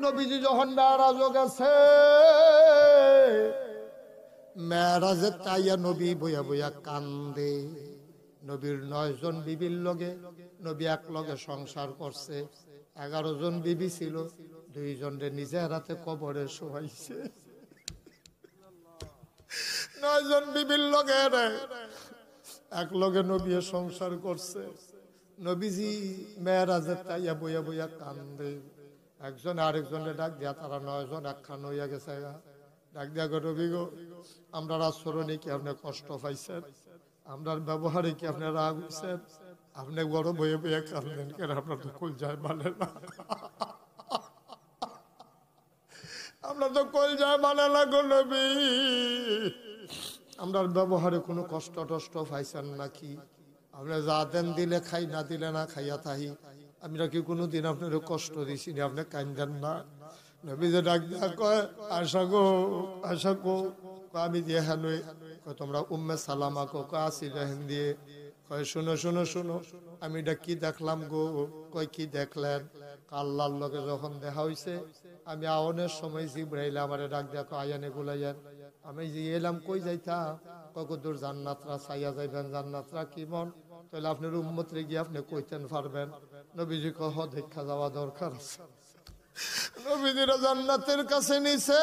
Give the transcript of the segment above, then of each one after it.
নবীজি যখন মেরাজ গেছে, মেরাজে তাইয়া নবী বইয়া বইয়া কান্দে। নবীর 9 জন বিবির লগে নবী এক লগে সংসার করছে। 11 জন বিবি ছিল, 2 জনরে নিজের হাতে কবরে শোয়াইছে। 9 জন বিবির লগে এক লগে নবী সংসার করছে। নবীজি মেরাজে তাইয়া বইয়া বইয়া কান্দে। একজন আরেকজনের ডাক দিয়া, তারা 9 জন একখান হইয়া গেছে। ডাক দিয়া গো নবী গো, আমরা আচরণে কি আপনি কষ্ট পাইছেন? আমরার ব্যবহারে কি আপনি রাগ হইছেন? আপনি বড় বইয়ে বইয়ে কাঁদেন কেন? আপনার তো কল যায় মানে না, আমরা তো কল যায় মানে না গো নবী। আমরার ব্যবহারে কোনো কষ্ট টষ্ট পাইছেন নাকি? আপনি যা দেন দিলে খাই, না দিলে না খাইয়া থাহি। আমরা কি কোনোদিন আপনার কষ্ট দিছি না? আপনি কান্দেন না। নবী যে ডাক দিয়া কয়, আশা গো, আশা গো। আমি দিয়ে হ্যাঁ তোমরা উম্মে সালামা কো আসি রেহেন দিয়ে। কয় শুনো শুনো শুনো, আমি এটা কি দেখলাম গো? কয় কি দেখলেন? আল্লাহর লগে যখন দেখা হইছে, আমি আওনের সময় জিবরাইল আমারে ডাক দিয়া কয় আয়ানে গুলাইয়ান। আমি যে এলাম কই যাইতাম? কতদূর জান্নাতরা চাইয়া যাইবেন, জান্নাতরা কি মন? তাহলে আপনার উম্মতরে গিয়ে আপনি কইতেন পারবেন? নবীজি কহ দেখা যাওয়া দরকার আছে। নবীজিরা জান্নাতের কাছে নিছে।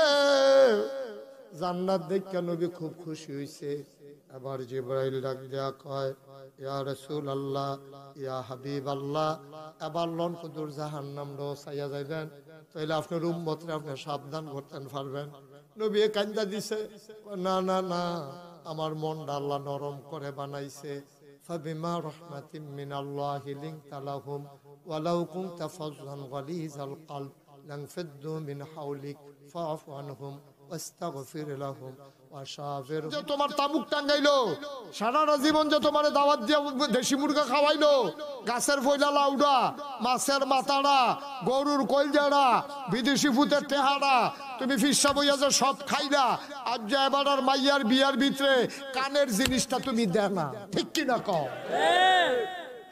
জান্নাত দেখে নবী খুব খুশি হইছে। আবার জিবরাইল ডাক দেয়া কয়, ইয়া রাসূলুল্লাহ, ইয়া হাবিবাল্লাহ, এবার লন কদুর জাহান্নাম র চাইয়া যাইবেন, তাইলে আপনার উম্মতরে আপনি সাবধান করতেন পারবেন? নবী কান্দা দিছে, না না না, আমার মনটা আল্লাহ নরম করে বানাইছে। ফাবিমা রাহমাতিম মিনাল্লাহি লিনতা লাহুম ওয়ালাউ কুনতা ফাযযান গালিযাল কলব লানফাদ্দু মিন হাওলিক ফাআফু আনহুম ওয়াস্তাগফির লাহুম ওয়াশাবিরহুম। যে তোমার তাবুক টাঙ্গাইলো, সারাটা জীবন যে তোমার দাওয়াত দিয়ে দেশি মুরগা খাওয়াইলো, গাছের ফয়লা লাউডা, মাছের মাথাড়া, গরুর কলজাড়া, বিদেশি ফুতের টেহাড়া, তুমি ফিসা বইয়া যে সব খাইলা, আজ যে এবার আর মাইয়ার বিয়ার ভিতরে কানের জিনিসটা তুমি দেয় না, ঠিক কিনা কও?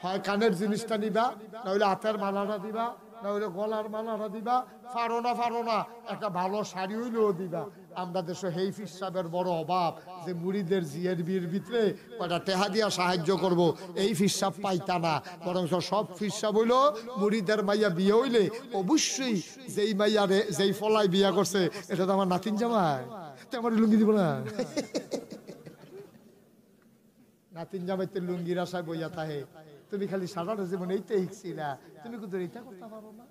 হয় কানের জিনিসটা নিবা, নইলে হাতের মালাটা দিবা, নইলে গলার মালাটা দিবা, ফারো না একটা ভালো শাড়ি হইলেও দিবা। আমরা দেশে হেই ফিসাবের বড় অভাব যে মুড়িদের জিয়ের বিয়ের ভিতরে কয়টা টেহা দিয়া সাহায্য করব, এই ফিসাব পাইতা না। বরং সব ফিসাব হইলো মুড়িদের মাইয়া বিয়ে হইলে অবশ্যই যেই মাইয়ারে যেই ফলাই বিয়া করছে এটা তো আমার নাতিন জামাই, তো আমার লুঙ্গি দিব না। নাতিন জামাইতে লুঙ্গির আশায় বইয়া থাকে। তুমি খালি সারাটা জীবন এইটা শিখছিলা, তুমি কিন্তু এইটা করতে পারো না।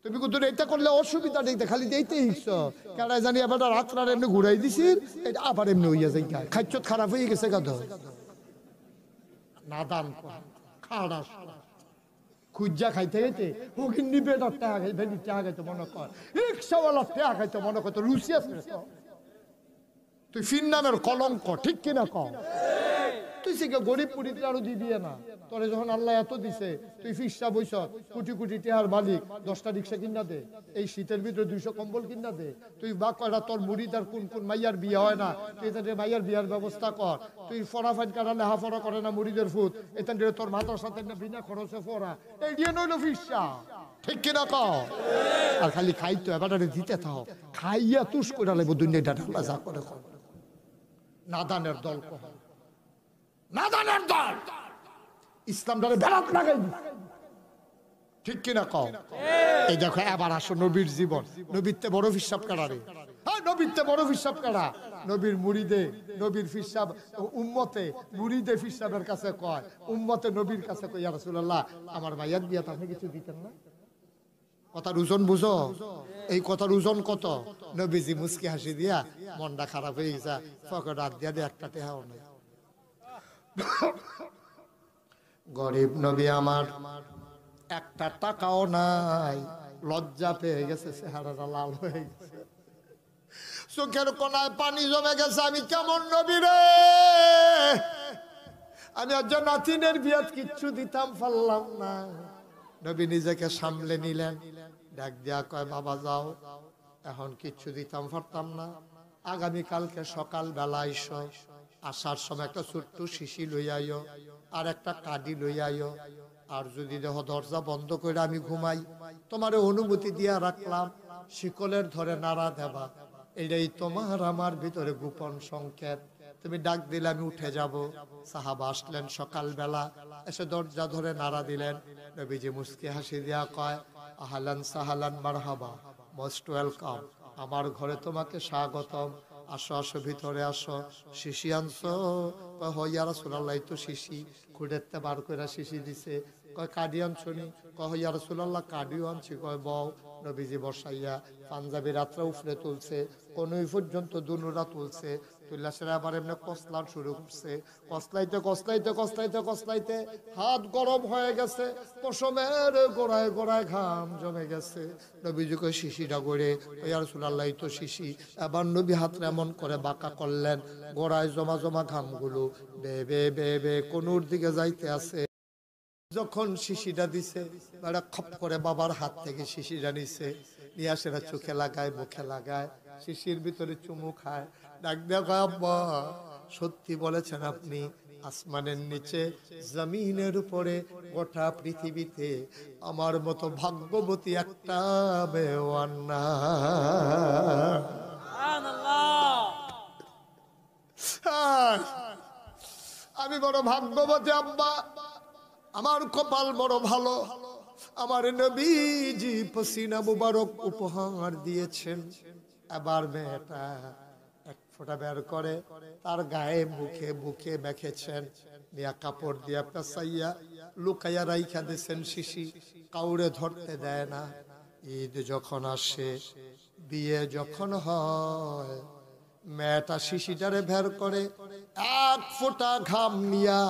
তুমি কিন্তু এইটা করলে অসুবিধা নেই, খালি এইটাই শিখছ। কেন জানি আবার রাত্রার এমনি ঘুরাই দিছি, এটা আবার এমনি হইয়া যাই, খাদ্য খারাপ হয়ে গেছে। গাধ নাদান খাড়া খুঁজা খাইতে খাইতে ওকে নিবে টাকা খাইতে টাকা খাইতে মনে কর, রিক্সাওয়ালার টাকা খাইতে মনে কর, তো রুচি আছে। তুই ফির নামের কলঙ্ক, ঠিক কিনা কম? তুই সে গরিব পুরীতে আরো দিবি না। তোরে যখন আল্লাহ এত দিছে, তুই ফিসা বইস, কোটি কোটি টেহার মালিক, 10টা রিক্সা কিনা দে, এই শীতের ভিতরে 200 কম্বল কিনা দে। তুই বা কয়টা তোর মুড়িদার কোন কোন মাইয়ার বিয়ে হয় না, তুই এখান মাইয়ার বিয়ার ব্যবস্থা কর। তুই ফরাফাইন কাটা লেহাফড়া করে না মুড়িদের ফুট, এখান থেকে তোর মাথার সাথে বিনা খরচে ফোরা, এই দিয়ে নইল ফিসা, ঠিক কিনা কও? আর খালি খাইতো এবার দিতে থাও, খাইয়া তুষ করে লাগবো দুনিয়াটা ঢালা যা করে। নাদানের দল কহ, নাদানের দল ইসলামটারে বেড়াত লাগাই, ঠিক কিনা কও? এই দেখো এবার আসো নবীর জীবন। নবীরতে বড় ফিসাব কাড়ারে, হ্যাঁ নবীরতে বড় ফিসাব কাড়া। নবীর মুরিদে নবীর ফিসাব, উম্মতে মুরিদে ফিসাবের কাছে কয়, উম্মতে নবীর কাছে কয়, ইয়া রাসূলুল্লাহ আমার ভাইয়ার বিয়াতে আপনি কিছু দিতেন না? কথার ওজন বুঝো, এই কথার ওজন কত? নবীজি মুস্কি হাসি দিয়া, মনটা খারাপ হয়ে গেছে, ফকর রাত দিয়া দিয়ে একটা টেহাও নেই। গরিব নবী আমার, একটা টাকাও নাই, লজ্জা পেয়ে গেছে, চেহারাটা লাল হয়ে গেছে, চোখের কোনায় পানি জমে গেছে। আমি কেমন নবী রে, আমি আজ নাতিনের বিয়াত কিচ্ছু দিতাম পারলাম না। নবী নিজেকে সামলে নিলেন, ডাক দিয়া কয়, বাবা যাও, এখন কিচ্ছু দিতাম পারতাম না, আগামীকালকে সকাল বেলা আসার সময় একটা ছোট্ট শিশি লই আইও, আর একটা কাডি লই আইও। আর যদি দেহ দরজা বন্ধ করে আমি ঘুমাই, তোমারে অনুমতি দিয়া রাখলাম শিকলের ধরে নাড়া দেবা, এটাই তোমার আমার ভিতরে গোপন সংকেত। তুমি ডাক দিলে আমি উঠে যাব। সাহাবা আসলেন সকালবেলা, এসে দরজা ধরে নাড়া দিলেন। নবীজি মুস্কি হাসি দিয়া কয়, আহলান সাহালান মারহাবা, মোস্ট ওয়েলকাম, আমার ঘরে তোমাকে স্বাগতম, আসো আসো ভিতরে আসো। শিশি আনছো? কয় হ ইয়া রাসূলুল্লাহ, তো শিশি খুঁড়েতে বার করে শিশি দিছে। কয় কাডি আনছো নি? কয় ইয়া রাসূলুল্লাহ কাডিও আনছি। কয় বউ। নবীজি বসাইয়া পাঞ্জাবি রাত্রে উফরে তুলছে, কোনই পর্যন্ত দুনুরা তুলছে, তুললা সেরা আবার এমনি কসলান শুরু করছে। কসলাইতে কসলাইতে কসলাইতে কসলাইতে হাত গরম হয়ে গেছে, পশমের গোড়ায় গোড়ায় ঘাম জমে গেছে। নবীজিকে শিশিটা গড়ে, ইয়া রাসূলুল্লাহ তো শিশি। এবার নবী হাত এমন করে বাঁকা করলেন, গোড়ায় জমা জমা ঘামগুলো বেবে বেবে কোনুর দিকে যাইতে আছে। যখন শিশিটা দিছে, বেড়া খপ করে বাবার হাত থেকে শিশিটা নিছে, নিয়ে সেটা চোখে লাগায়, মুখে লাগায়, শিশির ভিতরে চুমু খায়। ডাক দেখা, আব্বা সত্যি বলেছেন আপনি, আসমানের নিচে জমিনের উপরে গোটা পৃথিবীতে আমার মতো ভাগ্যবতী একটা বেওয়ান না। আমি বড় ভাগ্যবতী আব্বা, আমার কপাল বড় ভালো, আমার নবীজি পসিনা মুবারক উপহার দিয়েছেন। এবার মেয়েটা এক ফোঁটা বের করে তার গায়ে মুখে বুকে মেখেছেন, নিয়া কাপড় দিয়া পেঁচাইয়া লুকাইয়া রাইখা দিয়েছেন শিশি, কাউরে ধরতে দেয় না। ঈদ যখন আসে, বিয়ে যখন হয়, মেয়েটা শিশিটারে বের করে এক ফোঁটা ঘাম নিয়া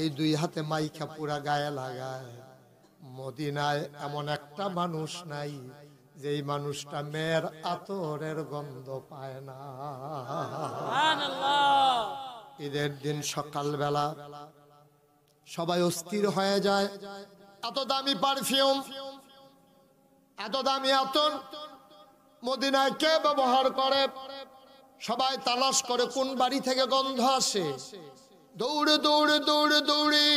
এই দুই হাতে মাইখা পুরা গায়ে লাগায়। মদিনায় এমন একটা মানুষ নাই যেই মানুষটা মেয়ের আতরের গন্ধ পায় না। ঈদের দিন সকালবেলা সবাই অস্থির হয়ে যায়, এত দামি পারফিউম, এত দামি আতর মদিনায় কে ব্যবহার করে? সবাই তালাশ করে কোন বাড়ি থেকে গন্ধ আসে। দৌড়ে দৌড়ে দৌড়ে দৌড়ে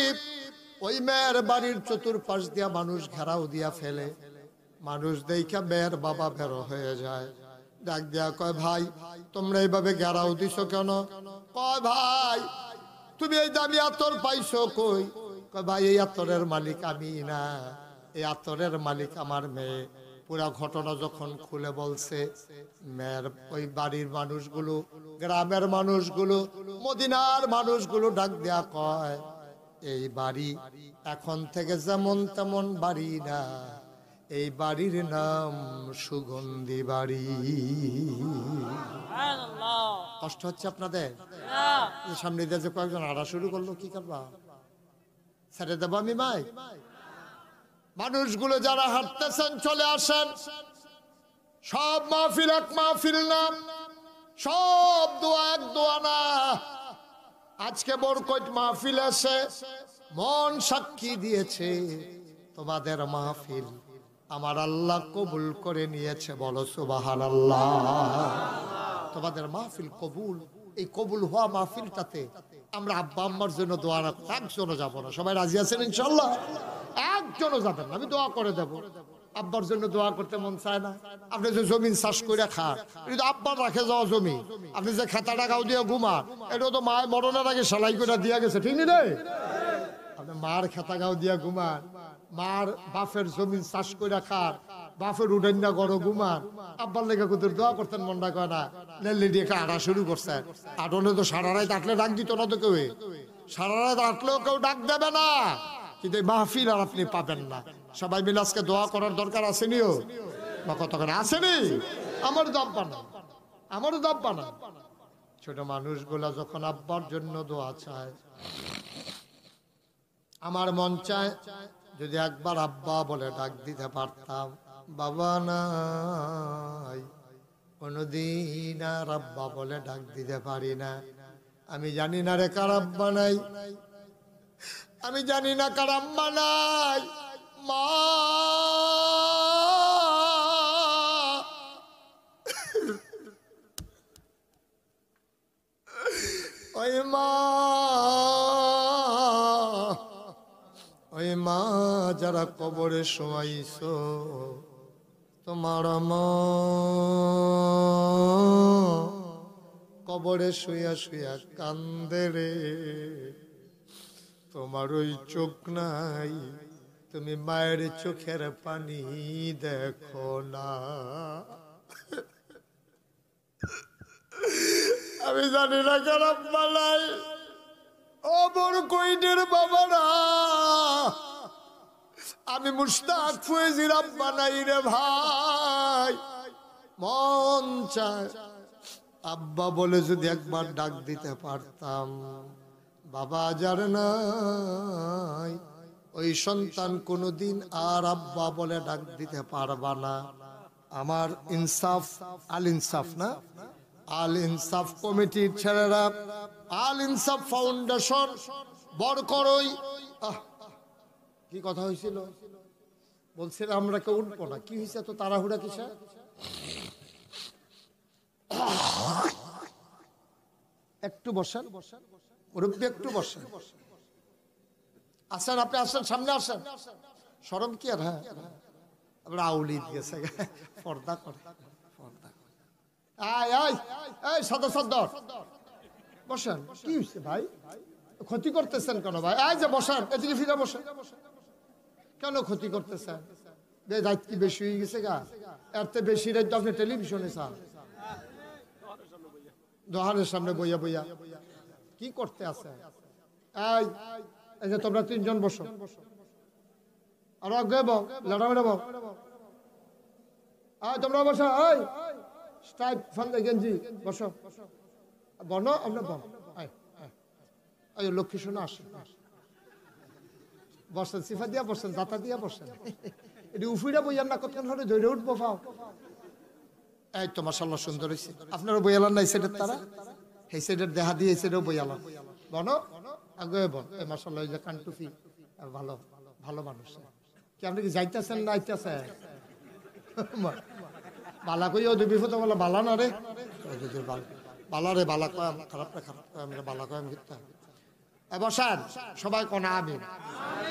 ওই মেয়ের বাড়ির চতুর্পাশ দিয়া মানুষ ঘেরাও দিয়া ফেলে। মানুষ দেখা মেয়ের বাবা বের হয়ে যায়, ডাক দিয়া কয়, ভাই তোমরা এইভাবে ঘেরাও দিছো কেন? কয় ভাই তুমি এই দামি আতর পাইছো কই? কয় ভাই এই আতরের মালিক আমি না, এই আতরের মালিক আমার মেয়ে। পুরা ঘটনা যখন খুলে বলছে, মেয়ের ওই বাড়ির মানুষগুলো, গ্রামের মানুষগুলো, মদিনার মানুষগুলো ডাক দেয়া কয়, এই বাড়ি এখন থেকে যেমন তেমন বাড়ি না, এই বাড়ির নাম সুগন্ধি বাড়ি। কষ্ট হচ্ছে আপনাদের? সামনে দিয়ে যে কয়েকজন আড়া শুরু করলো, কি করবা? ছেড়ে দেবো আমি মাই? মানুষগুলো যারা হাঁটতেছেন চলে আসেন। সব মাহফিল এক মাহফিল না, সব দোয়া এক দোয়া না। আজকে বরকত মাহফিল এসে মন সাক্ষী দিয়েছে তোমাদের মাহফিল আমার আল্লাহ কবুল করে নিয়েছে। বলো সুবহানাল্লাহ। তোমাদের মাহফিল কবুল। এই কবুল হওয়া মাহফিলটাতে আমরা আব্বা আম্মার জন্য দোয়া রাখবো, একজনও যাবো না। সবাই রাজি আছেন ইনশাল্লাহ? একজনও যাবেন না, আমি দোয়া করে দেবো। আব্বার জন্য দোয়া করতে মন চায় না? আপনি যে জমিন চাষ করে খান, এটা আব্বার রাখে যাওয়া জমি। আপনি যে খেতা টাকাও দিয়ে ঘুমান, এটা তো মায়ের মরণের আগে সেলাই করে দিয়া গেছে, ঠিক নেই? আপনি মার খেতা গাও দিয়া ঘুমান, মার বাপের জমিন চাষ করে খান, বাপের উঠেন না গড় ঘুমান। আব্বার লেগে কুতুর দোয়া করতেন, মনটা কয় না? নেল্লি দিয়ে আড়া শুরু করছেন। আটলে তো সারা রাত আটলে ডাক দিত না তো কেউ, সারা রাত আটলেও কেউ ডাক দেবে না। কিন্তু মাহফিল আর আপনি পাবেন না। সবাই মিলে আজকে দোয়া করার দরকার আসেনিও বা কতক্ষণ আসেনি? আমারও দাম পানা, আমারও দাম পানা। ছোট মানুষগুলা যখন আব্বার জন্য দোয়া চায়, আমার মন চায় যদি একবার আব্বা বলে ডাক দিতে পারতাম। বাবা নাই, কোনদিন আর আব্বা বলে ডাক দিতে পারি না। আমি জানি না রে কার আব্বা নাই, আমি জানি না কার আম্মা নাই। মা, ওই মা, ওই মা যারা কবরে শোয়াইছো তোমার মা কবরে শুয়া শুয়া কান্দে রে, তোমার ওই চোখ নাই, তুমি মায়ের চোখের পানি দেখো না। আমি জানি না খারাপ বালাই, ও বড় কইনের বাবারা, আমি মুশতাক ফয়েজির আব্বা নাই রে ভাই। মন চায় আব্বা বলে যদি একবার ডাক দিতে পারতাম, বাবা যার নাই ওই সন্তান কোনোদিন আর আব্বা বলে ডাক দিতে পারবা না। আমার ইনসাফ, আল ইনসাফ না, আল ইনসাফ কমিটির ছেলেরা, আল ইনসাফ ফাউন্ডেশন বরকরই, কি কথা হয়েছিল বলছিল, আমরা কেউ উঠবো না, কি হয়েছে তো তাড়াহুড়া কিসে? একটু বসেন মুরব্বী, একটু বসেন, আসেন আপনি, আসেন সামনে আসেন, শরম কি আর? হ্যাঁ আমরা আউলি দিয়েছে পর্দা করে, পর্দা করে। আয় আয় আয় সদর সদর বসেন। কি হয়েছে ভাই, ক্ষতি করতেছেন কেন ভাই? আয় যে বসেন, এদিকে ফিরে বসেন। কেন ক্ষতি করতেছেন? রাত কি বেশি হয়ে গেছে গা? এর থেকে বেশি রাত আপনি টেলিভিশনে চান, দোহারের সামনে বইয়া বইয়া কি করতে আছে? এই যে তোমরা তিনজন বসো, আর আগে বল লড়ামেড়া বল, তোমরা বসো, স্টাইপ ফান্দে গেঞ্জি বসো, বনো আমরা বল, লক্ষ্মী শোনা আসে বসেন, সিফা দিয়া বসেন, দাতা দিয়া বসেন, এটি উফিরা বইয়ার না কতক্ষণ হলে ধরে উঠবো পাও। এই তো মাশাআল্লাহ সুন্দর হয়েছে, আপনারা বইয়ালান না এই সাইডের, তারা এই সাইডের দেহা দিয়ে এই সাইডেও বইয়ালান, বনো আগে বল। এই মাশাআল্লাহ এই যে কানটুফি, ভালো ভালো মানুষ। কি আপনি কি যাইতেছেন না আইতেছেন? বালা কইও দুই বিপদ বলে বালা না রে, বালা রে, বালা কয় খারাপ না, খারাপ কয় আমরা বালা কয় আমি গিতা। বসান সবাই কোনা আমিন।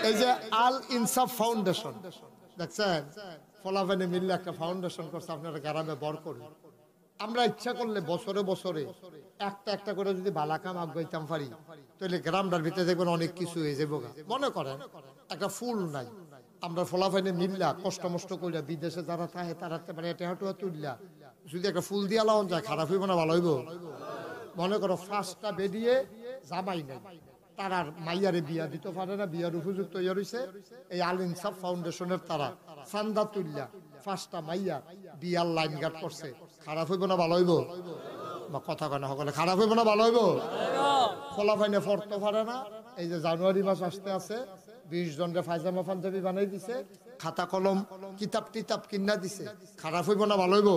এই যে আল ইনসাফ ফাউন্ডেশন দেখছেন, ফলাফেনে মিললে একটা ফাউন্ডেশন করছে, আপনারা গ্রামে বড় করুন। আমরা ইচ্ছা করলে বছরে বছরে একটা একটা করে যদি বালাকাম আগাইতাম পারি, তাহলে গ্রামটার ভিতরে দেখবেন অনেক কিছু হয়ে যাবো। মনে করেন একটা ফুল নাই, আমরা ফলাফেনে মিললা কষ্ট মষ্ট করিয়া বিদেশে যারা থাকে তারা টেহাটুয়া তুললা যদি একটা ফুল দিয়া লাউন যায়, খারাপ হইব না ভালো হইব? মনে করো ফার্স্টটা বেরিয়ে জামাই নাই, তারার মাইয়ারে বিয়া দিতে পারে না, বিয়ার উপযুক্ত ইয়ে রয়েছে, এই আল ইনসাফ ফাউন্ডেশনের তারা চান্দা তুললা ফার্স্টটা মাইয়া বিয়ার লাইন গার্ড করছে, খারাপ হইব না ভালো হইব? বা কথা কেন সকলে, খারাপ হইব না ভালো হইব? ফলাফাইনে পড়তে পারে না, এই যে জানুয়ারি মাস আসতে আছে, 20 জনরে ফাইজামা পাঞ্জাবি বানাই দিছে, খাতা কলম কিতাব টিতাব কিনা দিছে, খারাপ হইব না ভালো হইব?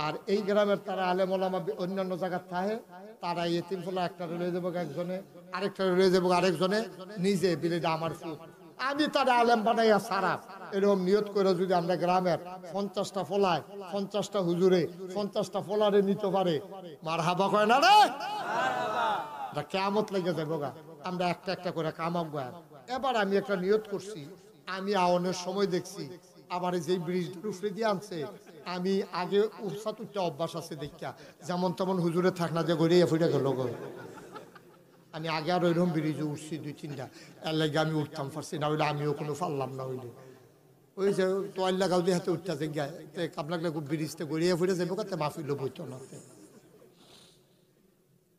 আর এই গ্রামের তারা আলেম ওলামা অন্যান্য জায়গার থাকে, তারা এতিম ফলা একটা রয়ে যাবো একজনে, আরেকটা রয়ে যাবো আরেকজনে, নিজে বিলেটা আমার ফুট আমি তারা আলেম বানাইয়া সারা। এরকম নিয়ত করে যদি আমরা গ্রামের 50টা ফলায় 50টা হুজুরে 50টা ফলারে নিতে পারে, মার হাবা কয় না রে, কেমত লেগে যাবো গা। আমরা একটা একটা করে কামাব গা। এবার আমি একটা নিয়ত করছি, আমি আওয়ানোর সময় দেখছি আমার যে ব্রিজ উপরে দিয়ে আনছে, আমি আগে উৎসাহ উঠতে অভ্যাস আছে দেখা, যেমন তেমন হুজুরে থাক না যে গড়িয়ে ফুটে গেল। আমি আগে আর ওইরকম ব্রিজে উঠছি 2-3টা, এর লাগে আমি উঠতাম পারছি না, হইলে আমিও কোনো পারলাম না। হইলে ওই যে তোয়াল লাগাও দিয়ে হাতে উঠতে গিয়ে আপনার ব্রিজটা গড়িয়ে ফুটে যাবো, কাতে মাফিল বইতো না।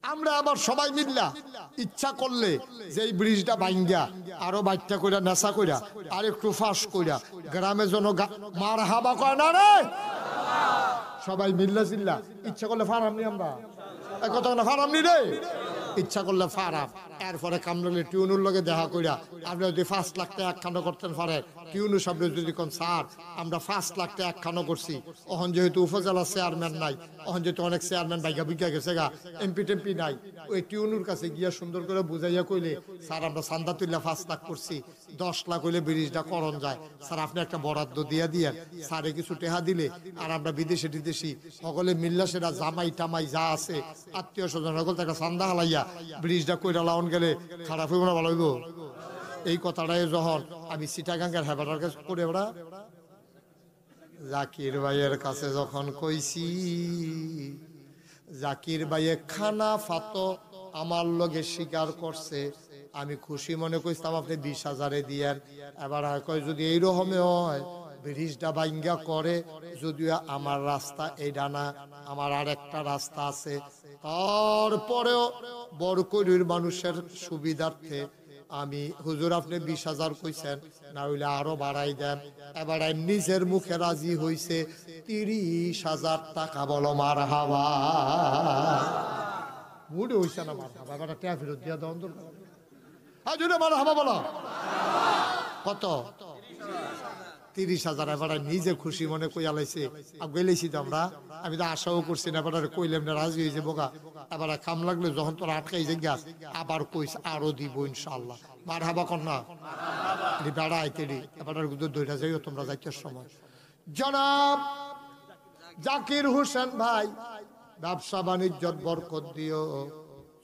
আমরা আবার সবাই মিললা ইচ্ছা করলে যে এই ব্রিজটা ভাঙ্গা আরো বাইকটা কইরা নেশা কইরা আর একটু ফাঁস কইরা গ্রামে জন মার হাবা কয় না রে, সবাই মিল্লা চিল্লা ইচ্ছা করলে ফারামনি, আমরা কত ফারামনি রে, ইচ্ছা করলে ফারাম। এরপরে কামড়ালে টিউনুর লগে দেখা কইরা আপনি যদি 5 লাখ টাকা একখানো করতেন পারেন, টিউনু সব যদি কোন স্যার আমরা 5 লাখ টাকা একখানো করছি, ওখান যেহেতু উপজেলা চেয়ারম্যান নাই, ওখান যেহেতু অনেক চেয়ারম্যান বাইগা বিজ্ঞা গেছে গা, এমপি টেমপি নাই, ওই টিউনুর কাছে গিয়া সুন্দর করে বুঝাইয়া কইলে স্যার আমরা চান্দা তুললে 5 লাখ করছি, 10 লাখ হইলে ব্রিজটা করণ যায়, স্যার আপনি একটা বরাদ্দ দিয়া দিয়ে স্যারে কিছু টেহা দিলে আর আমরা বিদেশি টিদেশি সকলে মিল্লা সেটা জামাই টামাই যা আছে আত্মীয় স্বজন সকল একটা চান্দা হালাইয়া ব্রিজটা কইরা লাউন গেলে খারাপ হইব না ভালো হইব? এই কথাটাই যখন আমি চিটাগাঙ্গের হেবাটার কাছে করে ওরা জাকির ভাইয়ের কাছে যখন কইছি, জাকির ভাইয়ে খানা ফাতো আমার লগে স্বীকার করছে। আমি খুশি মনে কইতাম আপনি 20,000 দিয়েন। এবার কয় যদি এইরকমে হয় ব্রিজটা ভাঙ্গা করে, যদিও আমার রাস্তা এইটা না, আমার আরেকটা রাস্তা আছে, তারপরেও বরকরির মানুষের সুবিধার্থে আমি হুজুর আপনি 20,000 কইছেন, না হইলে আরো বাড়াই দেন। এবার নিজের মুখে রাজি হইছে 30,000 টাকা। বলো মারহাবা। মুডে হইছে না মারহাবা, এবার টাকা ফেরত দিয়া দাও অন্তর। আজ মারহাবা বলো। কত? 30,000। এবার নিজে খুশি মনে কই আলাইছে, গেলেছি তো আমরা, আমি তো আশাও করছি না। এবার কইলাম না, রাজি হয়েছে বোকা। এবার কাম লাগলে যখন তোর আটকাই যে গাছ, আবার কইস আরো দিব ইনশাল্লাহ। মারহাবা কর না বেড়া আইতে দি। এবার দইটা যাইও তোমরা যাইতের সময়। জনাব জাকির হোসেন ভাই, ব্যবসা বাণিজ্যত বরকত দিও,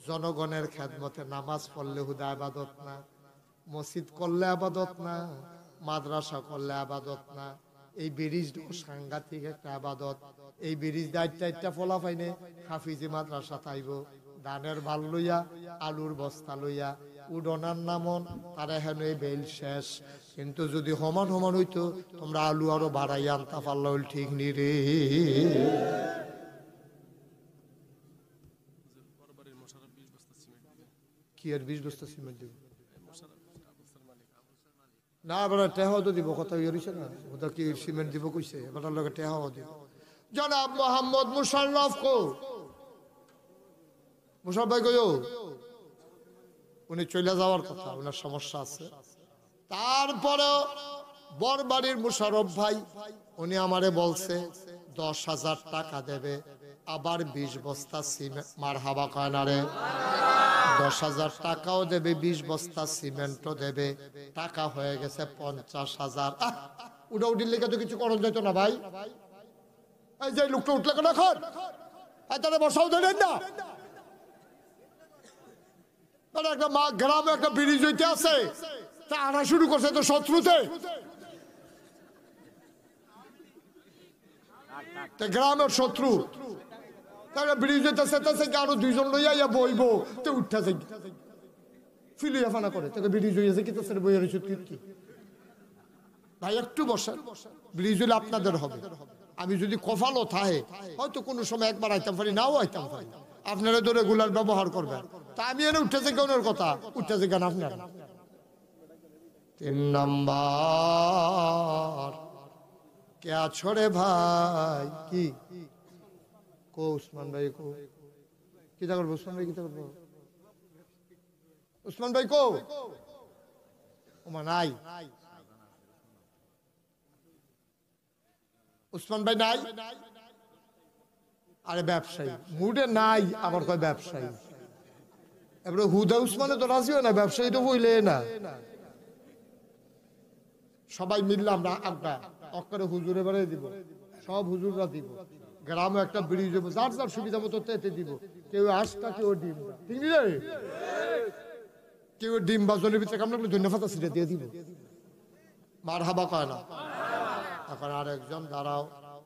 জনগণের খেদমতে নামাজ পড়লে হুদা আবাদত না, মসজিদ করলে আবাদত না, মাদ্রাসা করলে আবাদত না, এই ব্রিজ সাংঘাতিক একটা আবাদত। এই ব্রিজ দায়িত্ব ফলা পাইনে হাফিজি মাদ্রাসা তাইব, ধানের বাল লইয়া আলুর বস্তা লইয়া উডনার নামন তারা হেন এই বেল শেষ। কিন্তু যদি সমান সমান হইতো তোমরা আলু আরো বাড়াই আনতা পারল, ঠিক নি রে? কি আর 20 বস্তা সিমেন্ট দিব না? এবার টেহাও তো দিব, কথা ইয়েছে না, ওটা কি সিমেন্ট দিব কইছে, এবার লগে টেহাও দিব। জনাব মোহাম্মদ মুশাররফ কো, মুশাররফ ভাই কইও, উনি চলে যাওয়ার কথা, ওনার সমস্যা আছে। তারপরে বরবাড়ির মুশাররফ ভাই, উনি আমারে বলছে 10,000 টাকা দেবে, আবার 20 বস্তা সিমেন্ট। মারহাবা কয় না রে? 10,000 টাকাও দেবে, 20 বস্তা সিমেন্টও দেবে। টাকা হয়ে গেছে 50,000। উঠা উঠির লেগে তো কিছু করণ যেত না ভাই। এই যে লোকটা উঠলে কেন এখন? তাহলে বসাও ধরেন না। একটা মা গ্রামে একটা ব্রিজ হইতে আছে, তা আনা শুরু করছে তো শত্রুতে। গ্রামের শত্রু ব্রিজ হইতেছে, আরো 2জন লইয়া বইব, তো উঠতেছে ফিলিয়া ফানা করে তোকে ব্রিজ হইয়াছে কি তোর বইয়ের কি ভাই? একটু বসেন, ব্রিজ হইলে আপনাদের হবে। আমি যদি কফালো থাকে হয়তো কোনো সময় একবার আইতাম পারি, নাও আইতাম পারি, আপনারা ধরে গুলার ব্যবহার করবেন। তা আমি এনে উঠতেছে কেউনের কথা, উঠতেছে কেন আপনার? 3 নাম্বার কে আছো রে ভাই? কি কো উসমান ভাই কো? কিতা করবো উসমান ভাই? কিতা করবো উসমান ভাই কো? ওমা নাই, উসমান ভাই নাই। আরে ব্যবসায়ী মুডে নাই, আবার কয় ব্যবসায়ী। এবারে হুদা উসমানে তো রাজি হয় না, ব্যবসায়ী তো হইলে না। সবাই মিললাম না আড্ডা অক্কারে হুজুরে বেড়ে দিব, সব হুজুররা দিব। গ্রামে একটা ব্রিজ দেবো, যার যার সুবিধা মতো তেতে দিব। কেউ আশটা, কেউ ডিম, ঠিক নেই? কেউ ডিম বা জলের ভিতরে কামড়া করলে ধন্যবাদ সিটে দিয়ে দিব। মারহাবা কয় না? এখন আরেকজন দাঁড়াও,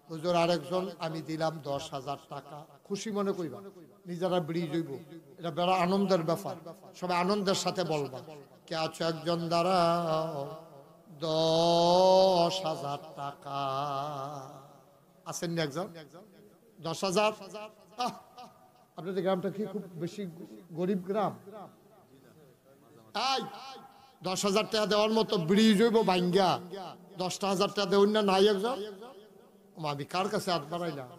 হুজুর আরেকজন আমি দিলাম 10,000 টাকা, খুশি মনে কইবা, নিজেরা ব্রিজ হইব, এটা বড় আনন্দের ব্যাপার, সবাই আনন্দের সাথে বলবা। কে আছো? একজন দাঁড়াও, 10,000 টাকা। আছেন না একজন? 10,000। আপনাদের গ্রামটা কি খুব বেশি গরিব গ্রাম? 10,000 টাকা দেওয়ার মতো ব্রিজ হইব ভাঙ্গা, 10,000 টাকা দেউন না? নাই একজন? আমি কার কাছে হাত বাড়াইলাম?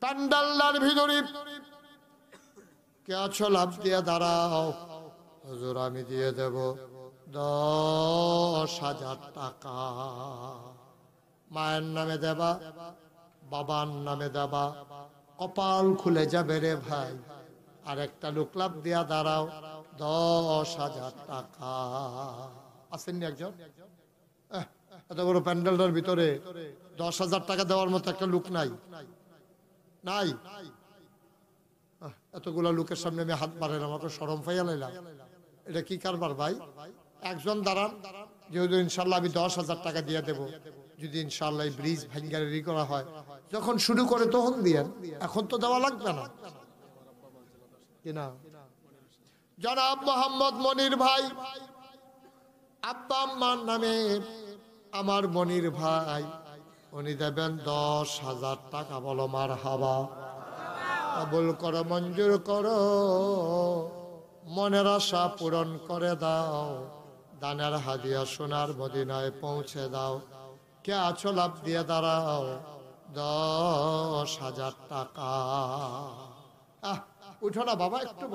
প্যান্ডাল্লার ভিতরে কে আছো? লাভ দিয়ে দাঁড়াও, হুজুর আমি দিয়ে দেব 10,000 টাকা। মায়ের নামে দেবা, বাবার নামে দেবা, কপাল খুলে যাবে রে ভাই। আর একটা লোক লাভ দিয়া দাঁড়াও, 10,000 টাকা। আসেননি একজন? এত বড় প্যান্ডেলটার ভিতরে 10,000 টাকা দেওয়ার মতো একটা লোক নাই? নাই? এতগুলা লোকের সামনে আমি হাত বাড়াইলাম, আমাকে শরম পাইয়া লাইলাম। এটা কি কারবার ভাই? একজন দাঁড়ান, যেহেতু ইনশাল্লাহ আমি 10,000 টাকা দিয়ে দেব, যদি ইনশাল্লাহ এই ব্রিজ ভাঙ্গারি করা হয়, যখন শুরু করে তখন দিয়েন, এখন তো দেওয়া লাগবে না কিনা? জনাব মোহাম্মদ মনির ভাই, আব্বা আম্মার নামে আমার মনির ভাই, উনি দেবেন 10,000 টাকা। বলো মারহাবা। কবুল করো, মঞ্জুর করো, মনের আশা পূরণ করে দাও, দানের হাদিয়া সোনার মদিনায় পৌঁছে দাও। কে আছো লাভ দিয়ে দাঁড়াও, 10,000 টাকা। উঠো না বাবা, একটু